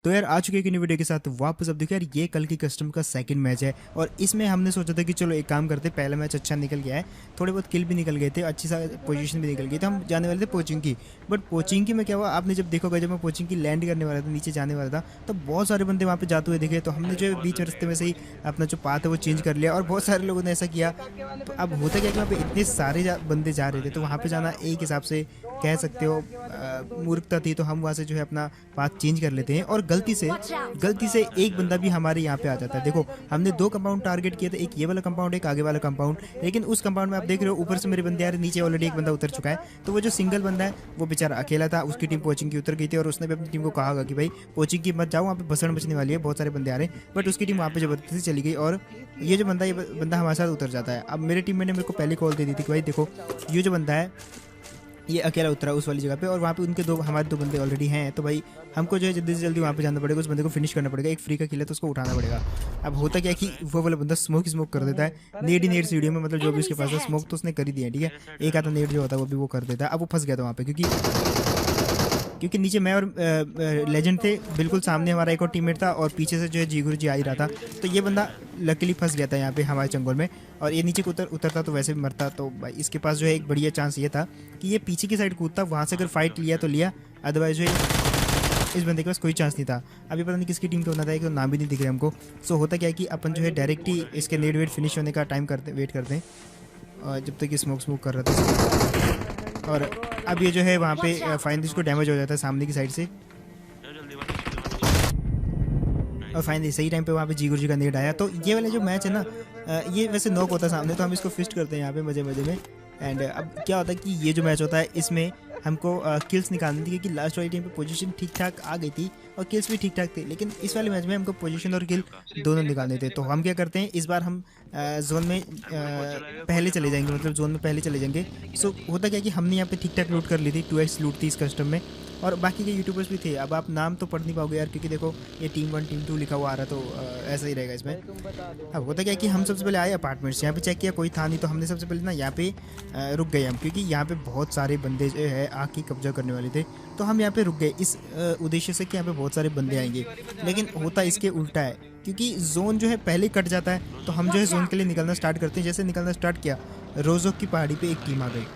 तो यार आ चुके एक न्यू वीडियो के साथ वापस। अब देखो यार, ये कल की कस्टम का सेकंड मैच है और इसमें हमने सोचा था कि चलो एक काम करते, पहला मैच अच्छा निकल गया है, थोड़े बहुत किल भी निकल गए थे, अच्छी सा पोजीशन भी निकल गई थी, हम जाने वाले थे पोचिंग की। बट पोचिंग की में क्या हुआ, आपने जब देखोगे, जब मैं पोचिंग की लैंड करने वाला था, नीचे जाने वाला था, तो बहुत सारे बंदे वहाँ पे जाते हुए दिखे। तो हमने जो है बीच रास्ते में से ही अपना जो पाथ है वो चेंज कर लिया और बहुत सारे लोगों ने ऐसा किया। तो अब होता क्या कि वहाँ पे इतने सारे बंदे जा रहे थे, तो वहाँ पे जाना एक हिसाब से कह सकते हो मूर्खता थी। तो हम वहाँ से जो है अपना पाथ चेंज कर लेते हैं और गलती से एक बंदा भी हमारे यहाँ पे आ जाता है। देखो, हमने दो कंपाउंड टारगेट किए थे, एक ये वाला कंपाउंड, एक आगे वाला कंपाउंड। लेकिन उस कंपाउंड में आप देख रहे हो ऊपर से मेरे बंदे आ रहे, नीचे ऑलरेडी एक बंदा उतर चुका है। तो वो जो सिंगल बंदा है वो बेचारा अकेला था, उसकी टीम कोचिंग की उतर गई थी और उसने भी अपनी टीम को कहा कि भाई कोचिंग की मत जाओ, वहाँ पे भसड़ मचने वाली है, बहुत सारे बंदे आ रहे हैं। बट उसकी टीम वहाँ पे जबरदस्ती चली गई और ये बंदा हमारे साथ उतर जाता है। अब मेरे टीम ने मेरे को पहले कॉल दे दी थी कि भाई देखो, ये जो बंदा है ये अकेला उतरा उस वाली जगह पे और वहाँ पे उनके हमारे दो बंदे ऑलरेडी हैं। तो भाई हमको जो है जल्दी से जल्दी वहाँ पे जाना पड़ेगा, उस बंदे को फिनिश करना पड़ेगा। एक फ्री का किल है तो उसको उठाना पड़ेगा। अब होता क्या है कि वो वाला बंदा स्मोक कर देता है, नेड ही नेड सीढ़ियों में, मतलब जो भी उसके पास है स्मोक तो उसने कर ही दिया, ठीक है। एक आधा नेड जो होता है वो भी वो कर देता है। अब वो फंस गया था वहाँ पे, क्योंकि नीचे मैं और लेजेंड थे, बिल्कुल सामने हमारा एक और टीममेट था और पीछे से जो है जी गुरु जी आ ही रहा था। तो ये बंदा लकीली फंस गया था यहाँ पे हमारे चंगोल में और ये नीचे को उतरता तो वैसे भी मरता। तो भाई इसके पास जो है एक बढ़िया चांस ये था कि ये पीछे की साइड कूदता, वहाँ से अगर फाइट लिया तो लिया, अदरवाइज जो है इस बंदे के पास कोई चांस नहीं था। अभी पता नहीं किसकी टीम का बंदा था कि नाम भी नहीं दिख रहा हमको। सो होता क्या है कि अपन जो है डायरेक्ट ही इसके नेट वेट फिनिश होने का टाइम वेट करते हैं और जब तक ये स्मोक कर रहा था। और अब ये जो है वहाँ पे फाइनली इसको डैमेज हो जाता है सामने की साइड से और फाइनली सही टाइम पे वहाँ पे जी गुरु जी का नेट आया। तो ये वाला जो मैच है ना, ये वैसे नॉक होता है सामने, तो हम इसको फिस्ट करते हैं यहाँ पे मजे मजे में। एंड अब क्या होता है कि ये जो मैच होता है इसमें हमको किल्स निकालनी थी, क्योंकि लास्ट वाली टाइम पे पोजीशन ठीक ठाक आ गई थी और किल्स भी ठीक ठाक थे। लेकिन इस वाले मैच में हमको पोजीशन और किल दोनों निकालने थे। तो हम क्या करते हैं, इस बार हम जोन में पहले चले जाएंगे, मतलब जोन में पहले चले जाएंगे। सो होता क्या कि हमने यहाँ पे ठीक ठाक लूट कर ली थी, 2x लूट थी इस कस्टम में और बाकी के यूट्यूबर्स भी थे। अब आप नाम तो पढ़ नहीं पाओगे यार, क्योंकि देखो ये टीम 1 टीम 2 लिखा हुआ आ रहा, तो ऐसा ही रहेगा इसमें। अब होता क्या कि हम सबसे पहले आए अपार्टमेंट्स, यहाँ पे चेक किया कोई था नहीं, तो हमने सबसे पहले ना यहाँ पे रुक गए हम, क्योंकि यहाँ पे बहुत सारे बंदे जो है आके कब्जा करने वाले थे। तो हम यहाँ पे रुक गए इस उद्देश्य से कि यहाँ पे बहुत सारे बंदे आएंगे। लेकिन होता इसके उल्टा है, क्योंकि जोन जो है पहले ही कट जाता है। तो हम जो है जोन के लिए निकलना स्टार्ट करते हैं। जैसे निकलना स्टार्ट किया, रोजोक की पहाड़ी पे एक टीम आ गई।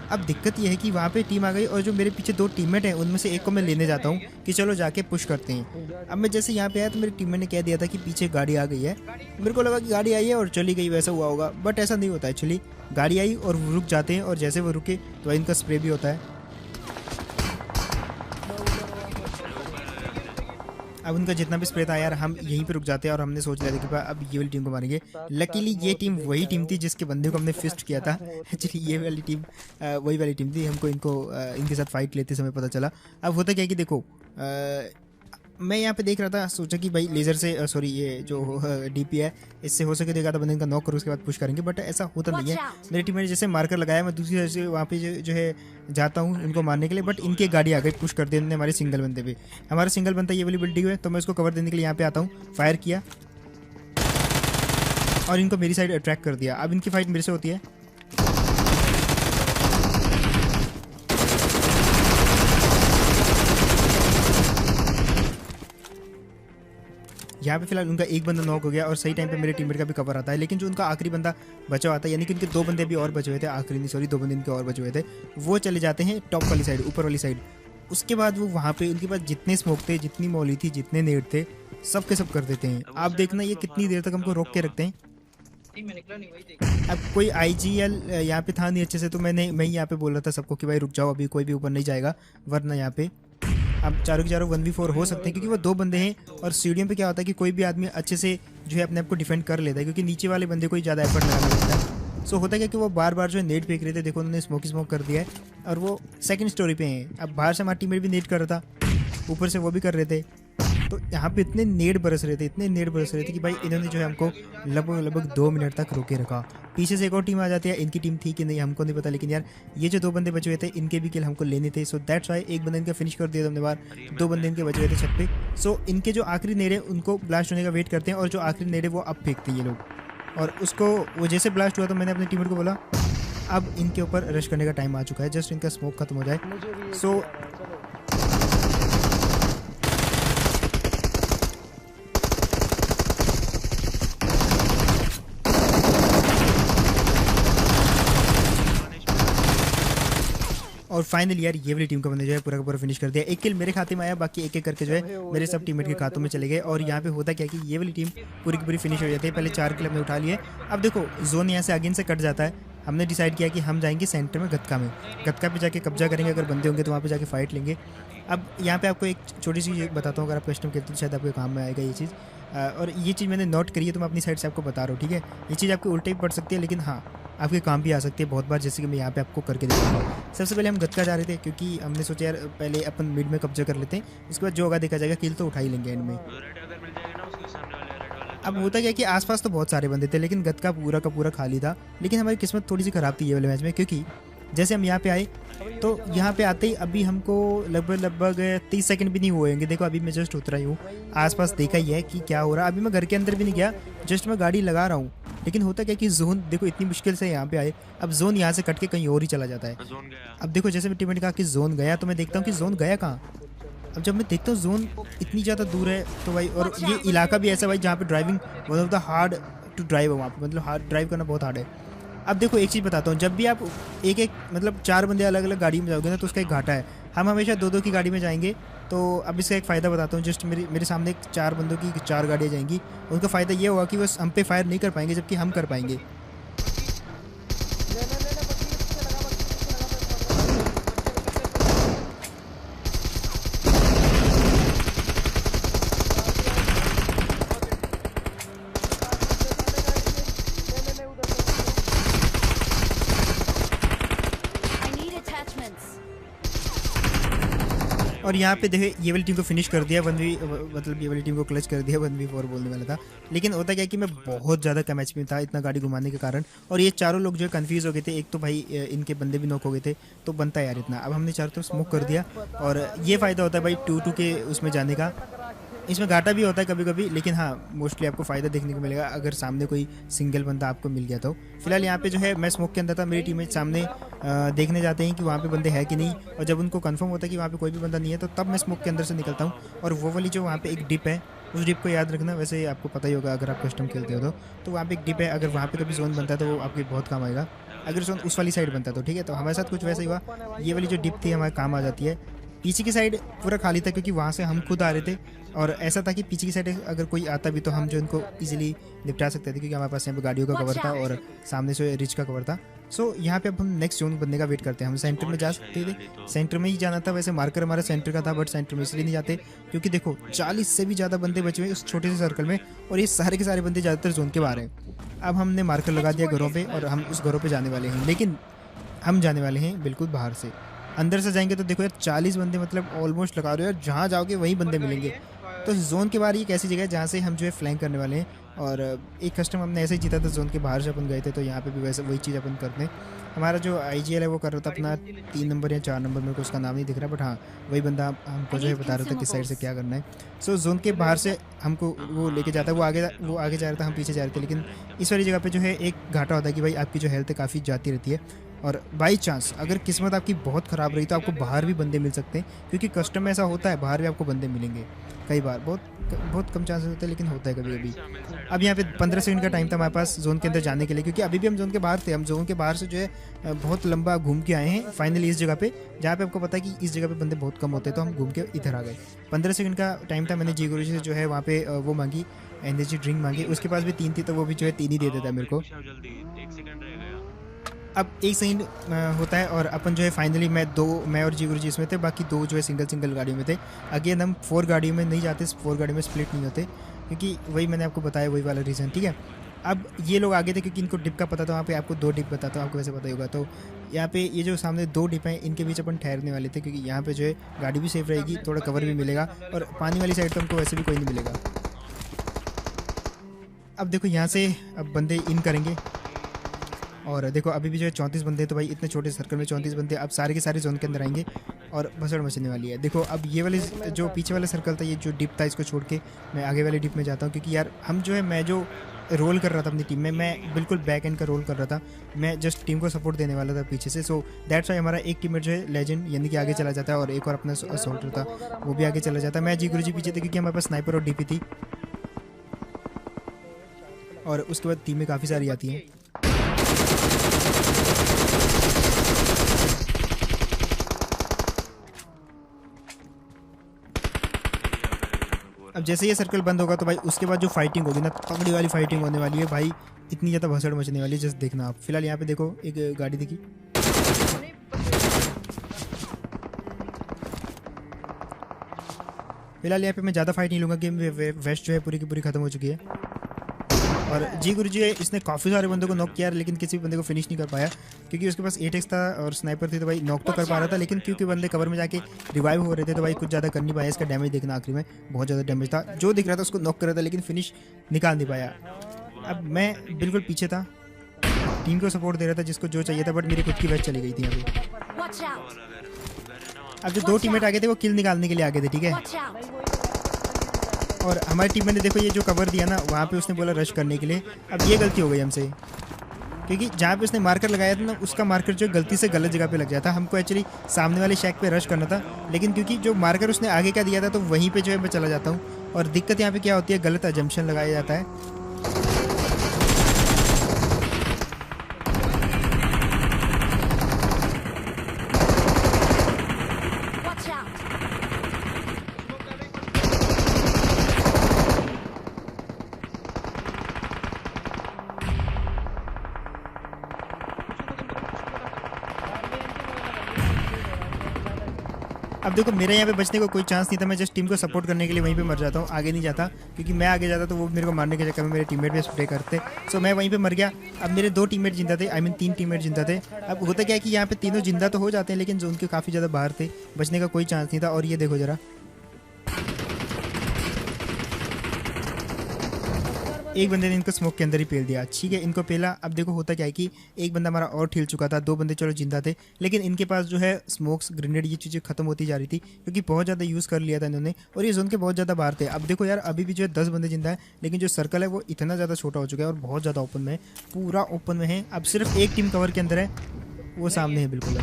अब दिक्कत यह है कि वहाँ पे टीम आ गई और जो मेरे पीछे दो टीममेट हैं उनमें से एक को मैं लेने जाता हूँ कि चलो जाके पुश करते हैं। अब मैं जैसे यहाँ पे आया तो मेरे टीममेट ने कह दिया था कि पीछे गाड़ी आ गई है। मेरे को लगा कि गाड़ी आई है और चली गई, वैसा हुआ होगा, बट ऐसा नहीं होता। एक्चुअली गाड़ी आई और वो रुक जाते हैं और जैसे वो रुके तो इनका स्प्रे भी होता है। अब उनका जितना भी स्प्रे था यार, हम यहीं पे रुक जाते हैं और हमने सोच लिया था कि अब ये वाली टीम को मारेंगे। लकीली ये टीम वही टीम थी जिसके बंदे को हमने फिस्ट किया था। एक्चुअली ये वाली टीम वही वाली टीम थी। हमको इनके साथ फाइट लेते समय पता चला। अब होता क्या है कि देखो, मैं यहाँ पे देख रहा था, सोचा कि भाई लेज़र से सॉरी ये जो डीपी है इससे हो सके तो एक आधा बंदे इनका नॉक करो, उसके बाद पुश करेंगे, बट ऐसा होता नहीं है। मेरी टीम में जैसे मार्कर लगाया, मैं दूसरी तरफ से वहाँ पे जो है जाता हूँ इनको मारने के लिए, बट इनकी गाड़ी आ गई, पुश कर दिया इन्होंने हमारे सिंगल बंदे पे। हमारा सिंगल बंदा ये वाली बिल्डिंग है, तो मैं उसको कवर देने के लिए यहाँ पे आता हूँ, फायर किया और इनको मेरी साइड अट्रैक्ट कर दिया। अब इनकी फाइट मेरे से होती है। यहाँ पे फिलहाल उनका एक बंदा नॉक हो गया और सही टाइम पे मेरे टीममेट का भी कवर आता है। लेकिन जो उनका आखिरी बंदा बचा हुआ था, यानी कि उनके दो बंदे भी और बचे हुए थे, आखिरी नहीं सॉरी, दो बंदे इनके और बचे हुए थे, वो चले जाते हैं टॉप वाली साइड, ऊपर वाली साइड। उसके बाद वो वहाँ पे उनके पास जितने स्मोक थे, जितनी मौली थी, जितने नेट थे, सब के सब कर देते हैं। आप देखना ये कितनी देर तक हमको रोक के रखते हैं। अब कोई IGL यहाँ पे था नहीं अच्छे से, तो मैं यहाँ पे बोल रहा था सबको कि भाई रुक जाओ, अभी कोई भी ऊपर नहीं जाएगा, वरना यहाँ पे अब चारों के चारों 1v4 हो सकते हैं, क्योंकि वो दो बंदे हैं। और सीढ़ियों पे क्या होता है कि कोई भी आदमी अच्छे से जो है अपने आप को डिफेंड कर लेता है, क्योंकि नीचे वाले बंदे को ही ज़्यादा एफर्ट लगाना पड़ता है। सो होता है क्या कि वो बार बार जो है नेट फेंक रहे थे। देखो उन्होंने स्मोक कर दिया है और वो सेकंड स्टोरी पे हैं। अब बाहर से हमारा टीममेट भी नेट कर रहा था, ऊपर से वो भी कर रहे थे। तो यहाँ पे इतने नेट बरस रहे थे कि भाई इन्होंने जो है हमको लगभग 2 मिनट तक रोके रखा। पीछे से एक और टीम आ जाती है, इनकी टीम थी कि नहीं हमको नहीं पता, लेकिन यार ये जो दो बंदे बचे हुए थे इनके भी किल हमको लेने थे। सो दैट्स वाई एक बंदे इनका फिनिश कर दिया हमने बार, दो बंदे इनके बचे हुए थे छत पे। सो इनके जो आखिरी नेड़े उनको ब्लास्ट होने का वेट करते हैं और जो आखिरी नेड़े वो अब फेंकते हैं ये लोग। और उसको वो जैसे ब्लास्ट हुआ तो मैंने अपने टीममेट को बोला अब इनके ऊपर रश करने का टाइम आ चुका है, जस्ट इनका स्मोक खत्म हो जाए। सो और फाइनली यार ये वाली टीम को मैंने जो है पूरा का पूरा फिनिश कर दिया। एक किल मेरे खाते में आया, बाकी एक एक करके जो है मेरे सब टीममेट के खातों में चले गए। और यहाँ पे होता क्या कि ये वाली टीम पूरी की पूरी फिनिश हो जाती है। पहले 4 किल हमने उठा लिए। अब देखो जोन यहाँ से आगे से कट जाता है। हमने डिसाइड किया कि हम जाएंगे सेंटर में गत्का में, गत्का पे जाके कब्जा करेंगे। अगर बंदे होंगे तो वहाँ पे जाके फाइट लेंगे। अब यहाँ पे आपको एक छोटी सी चीज़ बताता हूँ, अगर आप कस्टम खेलते तो शायद आपके काम में आएगा ये चीज़। और ये चीज़ मैंने नोट करी है तो मैं अपनी साइड से आपको बता रहा हूँ, ठीक है। ये चीज़ आपके उल्टे भी पड़ सकती है, लेकिन हाँ आपके काम भी आ सकती है बहुत बार, जैसे कि मैं यहाँ पे आपको करके दिखाऊंगा। सबसे पहले हम गत्का जा रहे थे क्योंकि हमने सोचा यार पहले अपन मिड में कब्जा कर लेते हैं, उसके बाद जो होगा देखा जाएगा, किल तो उठा ही लेंगे एंड में। अब होता क्या कि आसपास तो बहुत सारे बंदे थे, लेकिन गत्का पूरा का पूरा खाली था। लेकिन हमारी किस्मत थोड़ी सी ख़राब थी ये वाले मैच में, क्योंकि जैसे हम यहाँ पे आए तो यहाँ पे आते ही अभी हमको लगभग 30 सेकंड भी नहीं हुए होंगे। देखो अभी मैं जस्ट उतरा ही हूँ, आसपास देखा ही है कि क्या हो रहा है। अभी मैं घर के अंदर भी नहीं गया, जस्ट मैं गाड़ी लगा रहा हूँ। लेकिन होता क्या कि जोन देखो इतनी मुश्किल से यहाँ पे आए, अब जोन यहाँ से कट के कहीं और ही चला जाता है। अब देखो जैसे मैं टीममेट कहा कि जोन गया, तो मैं देखता हूँ कि जोन गया कहाँ। अब जब मैं देखता हूँ जोन इतनी ज़्यादा दूर है तो भाई, और ये इलाका भी ऐसा भाई जहाँ पे driving one of the hard to drive है, वहाँ पे मतलब हार्ड ड्राइव करना बहुत हार्ड है। अब देखो एक चीज़ बताता हूँ, जब भी आप एक मतलब 4 बंदे अलग अलग गाड़ी में जाओगे ना तो उसका एक घाटा है। हम हमेशा 2-2 की गाड़ी में जाएंगे। तो अब इसका एक फ़ायदा बताता हूँ, जस्ट मेरे सामने 4 बंदों की 4 गाड़ियाँ जाएंगी। उनका फ़ायदा ये होगा कि वो हम पे फायर नहीं कर पाएंगे, जबकि हम कर पाएंगे। और यहाँ पे देखो ये वाली टीम को फिनिश कर दिया, मतलब ये वाली टीम को क्लच कर दिया। 1v4 बोलने वाला था, लेकिन होता क्या कि मैं बहुत ज़्यादा कम एचपी में था इतना गाड़ी घुमाने के कारण। और ये चारों लोग जो है कन्फ्यूज़ हो गए थे। एक तो भाई इनके बंदे भी नॉक हो गए थे, तो बनता है यार इतना। अब हमने चारों तरफ स्मोक कर दिया, और ये फ़ायदा होता है भाई 2-2 के उसमें जाने का। इसमें घाटा भी होता है कभी कभी, लेकिन हाँ मोस्टली आपको फ़ायदा देखने को मिलेगा अगर सामने कोई सिंगल बंदा आपको मिल गया तो। फिलहाल यहाँ पे जो है मैं स्मोक के अंदर था, मेरी टीममेट सामने देखने जाते हैं कि वहाँ पे बंदे हैं कि नहीं। और जब उनको कंफर्म होता है कि वहाँ पे कोई भी बंदा नहीं है, तो तब मैं स्मोक के अंदर से निकलता हूँ। और वो वाली जो वहाँ पे एक डिप है, उस डिप को याद रखना। वैसे आपको पता ही होगा अगर आप कस्टम खेलते हो तो वहाँ पे एक डिप है, अगर वहाँ पे कभी जोन बनता है तो वो आपके बहुत काम आएगा। अगर जोन उस वाली साइड बनता है तो ठीक है। तो हमारे साथ कुछ वैसा ही हुआ, ये वाली जो डिप थी हमारे काम आ जाती है। पीछे की साइड पूरा खाली था क्योंकि वहाँ से हम खुद आ रहे थे, और ऐसा था कि पीछे की साइड अगर कोई आता भी तो हम जो इनको इजीली निपटा सकते थे, क्योंकि हमारे पास यहाँ पे गाड़ियों का कवर था और सामने से रिच का कवर था। सो यहाँ पे अब हम नेक्स्ट जोन बनने का वेट करते हैं। हम सेंटर में जा सकते थे, सेंटर में ही जाना था। वैसे मार्कर हमारा सेंटर का था, बट सेंटर में इसलिए नहीं जाते क्योंकि देखो 40 से भी ज़्यादा बंदे बचे हुए उस छोटे से सर्कल में, और ये सारे के सारे बंदे ज़्यादातर जोन के बाहर हैं। अब हमने मार्कर लगा दिया घरों पर, और हम उस घरों पर जाने वाले हैं, लेकिन हम जाने वाले हैं बिल्कुल बाहर से। अंदर से जाएंगे तो देखो यार 40 बंदे मतलब ऑलमोस्ट लगा रहे हो यार, जहाँ जाओगे वहीं बंदे मिलेंगे। तो जोन के बाहर ये एक ऐसी जगह है जहाँ से हम जो है फ्लैंक करने वाले हैं। और एक कस्टम हमने ऐसे ही जीता था, जोन के बाहर से अपन गए थे, तो यहाँ पे भी वैसे वही चीज़ अपन करते हैं। हमारा जो IGL है वो कर रहा था अपना 3 नंबर या 4 नंबर, मेरे को उसका नाम नहीं दिख रहा, बट हाँ वही बंदा हमको जो है बता रहा था किस साइड से क्या करना है। सो जोन के बाहर से हमको वो लेके जाता है, वो आगे जा रहा था, हम पीछे जा रहे थे। लेकिन इस वाली जगह पे जो है एक घाटा होता है कि भाई आपकी जो हेल्थ है काफ़ी जाती रहती है, और बाई चांस अगर किस्मत आपकी बहुत ख़राब रही तो आपको बाहर भी बंदे मिल सकते हैं, क्योंकि कस्टम में ऐसा होता है, बाहर भी आपको बंदे मिलेंगे कई बार। बहुत कम चांसेस होते हैं, लेकिन होता है कभी कभी। अब यहाँ पे 15 सेकंड का टाइम था हमारे पास जोन के अंदर जाने के लिए, क्योंकि अभी भी हम जोन के बाहर थे। हम जोन के बाहर से जो है बहुत लंबा घूम के आए हैं फाइनली इस जगह पे, जहाँ पे आपको पता है कि इस जगह पे बंदे बहुत कम होते हैं, तो हम घूम के इधर आ गए। 15 सेकंड का टाइम था। मैंने जी गुरु जी से जो है वहाँ पे वो मांगी, एनर्जी ड्रिंक मांगी। उसके पास भी 3 थी, तो वो भी जो है 3 ही दे देता है मेरे को। अब 1 सेकंड होता है, और अपन जो है फाइनली मैं और जी गुरु जी इसमें थे, बाकी 2 जो है सिंगल गाड़ियों में थे। अगेन हम 4 गाड़ियों में नहीं जाते, 4 गाड़ियों में स्प्लिट नहीं होते, क्योंकि वही मैंने आपको बताया, वही वाला रीज़न, ठीक है। अब ये लोग आगे थे क्योंकि इनको डिप का पता था। वहाँ पे आपको 2 डिप बताता हूँ, आपको वैसे पता ही होगा। तो यहाँ पे ये जो सामने 2 डिप हैं, इनके बीच अपन ठहरने वाले थे, क्योंकि यहाँ पे जो है गाड़ी भी सेफ रहेगी, थोड़ा कवर भी मिलेगा, और पानी वाली साइड तो हमको वैसे भी कोई नहीं मिलेगा। अब देखो यहाँ से अब बंदे इन करेंगे, और देखो अभी भी जो है 34 बंदे, तो भाई इतने छोटे सर्कल में 34 बंदे अब सारे के सारे जोन के अंदर आएंगे और भसड़ मचने वाली है। देखो अब ये वाले जो पीछे वाला सर्कल था, ये जो डिप था, इसको छोड़ के मैं आगे वाले डिप में जाता हूँ, क्योंकि यार हम जो है मैं जो रोल कर रहा था अपनी टीम में, मैं बिल्कुल बैक एंड का रोल कर रहा था। मैं जस्ट टीम को सपोर्ट देने वाला था पीछे से। सो दैट्स वाई हमारा एक टीममेट जो है लेजेंड यानी कि आगे चला जाता है, और एक और अपना सोल्जर था वो भी आगे चला जाता है। मैं जी गुरु जी पीछे थे क्योंकि हमारे पास स्नाइपर और DP थी, और उसके बाद टीमें काफ़ी सारी आती हैं। अब जैसे ये सर्कल बंद होगा तो भाई उसके बाद जो फाइटिंग होगी ना, तगड़ी वाली फाइटिंग होने वाली है भाई, इतनी ज़्यादा भसड़ मचने वाली है, जस्ट देखना आप। फिलहाल यहाँ पे देखो एक गाड़ी दिखी, फिलहाल यहाँ पे मैं ज़्यादा फाइट नहीं लूँगा, गेम वेस्ट जो है पूरी की पूरी खत्म हो चुकी है। और जी गुरु जी इसने काफ़ी सारे बंदों को नॉक किया लेकिन किसी भी बंदे को फिनिश नहीं कर पाया, क्योंकि उसके पास 8x था और स्नाइपर थी, तो भाई नॉक तो कर पा रहा था, लेकिन क्योंकि बंदे कवर में जाके रिवाइव हो रहे थे तो भाई कुछ ज़्यादा कर नहीं पाया। इसका डैमेज देखना आखिरी में बहुत ज़्यादा डैमेज था, जो दिख रहा था उसको नॉक कर रहा था लेकिन फिनिश निकाल नहीं पाया। अब मैं बिल्कुल पीछे था, टीम को सपोर्ट दे रहा था जिसको जो चाहिए था, बट मेरी खुद की वेस्ट चली गई थी यहाँ पे। अब जो 2 टीममेट आगे थे वो किल निकालने के लिए आगे थे, ठीक है। और हमारी टीम ने देखो ये जो कवर दिया ना, वहाँ पे उसने बोला रश करने के लिए। अब ये गलती हो गई हमसे, क्योंकि जहाँ पे उसने मार्कर लगाया था ना, उसका मार्कर जो गलती से गलत जगह पे लग जाता। हमको एक्चुअली सामने वाले शैक पे रश करना था, लेकिन क्योंकि जो मार्कर उसने आगे का दिया था तो वहीं पे जो है मैं चला जाता हूँ। और दिक्कत यहाँ पे क्या होती है, गलत अजम्पशन लगाया जाता है। अब देखो मेरे यहाँ पे बचने को कोई चांस नहीं था, मैं जस्ट टीम को सपोर्ट करने के लिए वहीं पे मर जाता हूँ, आगे नहीं जाता, क्योंकि मैं आगे जाता तो वो मेरे को मारने के चक्कर में मेरे टीममेट भी स्प्रे करते। सो मैं वहीं पे मर गया। अब मेरे 2 टीममेट जिंदा थे, आई मीन 3 टीममेट जिंदा थे। अब होता क्या है कि यहाँ पे तीनों जिंदा तो हो जाते हैं, लेकिन जोन के काफ़ी ज़्यादा बाहर थे, बचने का कोई चांस नहीं था। और ये देखो ज़रा, एक बंदे ने इनको स्मोक के अंदर ही पेल दिया, ठीक है, इनको पेला। अब देखो होता क्या है कि एक बंदा हमारा और ठिल चुका था, 2 बंदे चलो जिंदा थे, लेकिन इनके पास जो है स्मोक्स, ग्रेनेड, ये चीज़ें खत्म होती जा रही थी, क्योंकि बहुत ज़्यादा यूज़ कर लिया था इन्होंने, और ये जोन के बहुत ज़्यादा बाहर थे। अब देखो यार, अभी भी जो है 10 बंदे जिंदा है, लेकिन जो सर्कल है वो इतना ज़्यादा छोटा हो चुका है और बहुत ज़्यादा ओपन में है, पूरा ओपन में है। अब सिर्फ एक टीम कवर के अंदर है, वो सामने है बिल्कुल।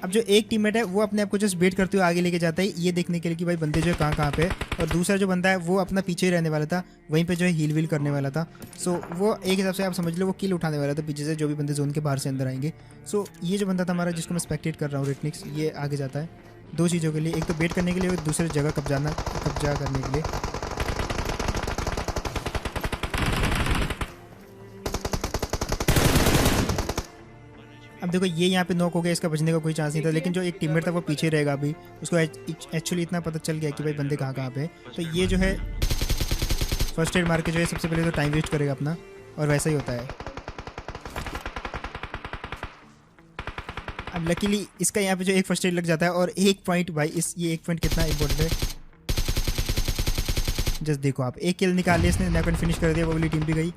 अब जो एक टीममेट है वो अपने आप को जस्ट वेट करते हुए आगे लेके जाता है, ये देखने के लिए कि भाई बंदे जो है कहाँ पे है। और दूसरा जो बंदा है वो अपना पीछे ही रहने वाला था, वहीं पे जो है हील वील करने वाला था। सो वो एक हिसाब से आप समझ लो वो किल उठाने वाला था पीछे से, जो भी बंदे जोन के बाहर से अंदर आएंगे। सो ये जो बंदा था हमारा, जिसको मैं स्पेक्टेट कर रहा हूँ, रेटनिक्स, ये आगे जाता है 2 चीज़ों के लिए, एक तो वेट करने के लिए और दूसरी जगह कब्जा करने के लिए। अब देखो ये यहाँ पे नॉक हो गया, इसका बचने का कोई चांस नहीं था, लेकिन जो एक टीममेट था वो पीछे रहेगा। अभी उसको एक्चुअली इतना पता चल गया कि भाई बंदे कहाँ पे हैं, तो ये जो है फर्स्ट एड मार के जो है सबसे पहले तो टाइम वेस्ट करेगा अपना, और वैसा ही होता है। अब लकीली इसका यहाँ पे जो एक फर्स्ट एड लग जाता है, और 1 पॉइंट भाई, ये 1 पॉइंट कितना इंपॉर्टेंट है, जस्ट देखो आप, 1 किल निकाल लिया इसने, नैपन फिनिश कर दिया, वो वाली टीम भी गई,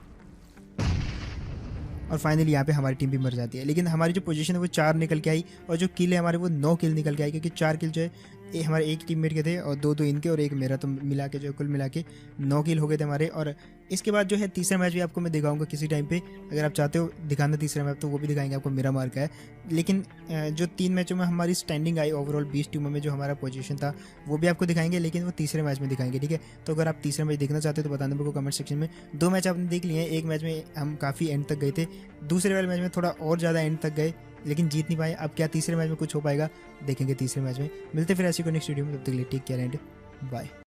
और फाइनली यहाँ पे हमारी टीम भी मर जाती है। लेकिन हमारी जो पोजीशन है वो 4 निकल के आई, और जो किल है हमारे वो 9 किल निकल के आई, क्योंकि 4 किल जो है हमारे एक टीममेट के थे और 2 इनके और 1 मेरा, तो मिला के जो कुल मिला के 9 किल हो गए थे हमारे। और इसके बाद जो है तीसरा मैच भी आपको मैं दिखाऊंगा किसी टाइम पे, अगर आप चाहते हो दिखाना तीसरा मैच तो वो भी दिखाएंगे आपको, मेरा मार्क है। लेकिन जो 3 मैचों में हमारी स्टैंडिंग आई ओवरऑल 20 टीमों में जो हमारा पोजीशन था वो भी आपको दिखाएंगे, लेकिन वो तीसरे मैच में दिखाएंगे, ठीक है। तो अगर आप तीसरा मैच देखना चाहते हो तो बताना मेरे को कमेंट सेक्शन में। 2 मैच आपने देख लिए हैं, एक मैच में हम काफ़ी एंड तक गए थे, दूसरे वाले मैच में थोड़ा और ज़्यादा एंड तक गए लेकिन जीत नहीं पाए। अब क्या तीसरे मैच में कुछ हो पाएगा, देखेंगे तीसरे मैच में। मिलते फिर ऐसी को नेक्स्ट वीडियो में, तब तक के लिए टेक केयर एंड बाय।